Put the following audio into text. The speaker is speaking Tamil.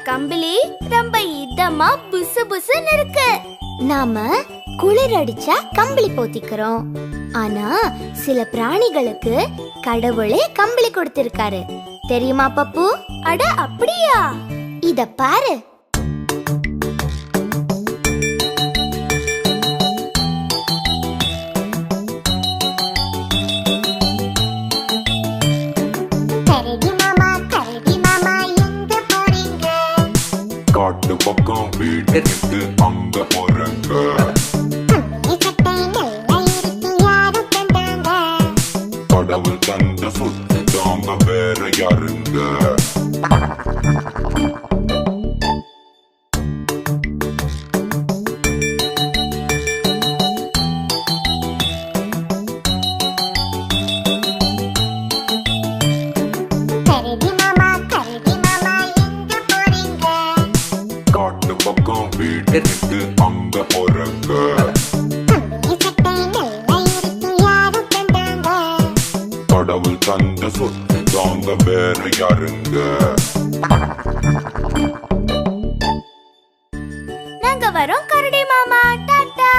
கம்பளி ரொம்ப இதமா புசு புசுன்னு இருக்கு. நாம குளிர் அடிச்சா கம்பளி போத்திக்கிறோம். ஆனா சில பிராணிகளுக்கு கடவுளே கம்பளி கொடுத்திருக்காரு. தெரியுமா பப்பு? அட அப்படியா? இத பாரு. காட்டு பக்கம் வீடு விட்டு அங்க போறங்க. கடவுள் தந்த சொத்து தாங்க வேற யாருங்க? காட்டு பக்கம் வீடு விட்டு அங்க போறங்க. கடவுள் தந்த சொத்து தாங்க வேற யாருங்க? நாங்க வரோம் கரடி மாமா. டாடா.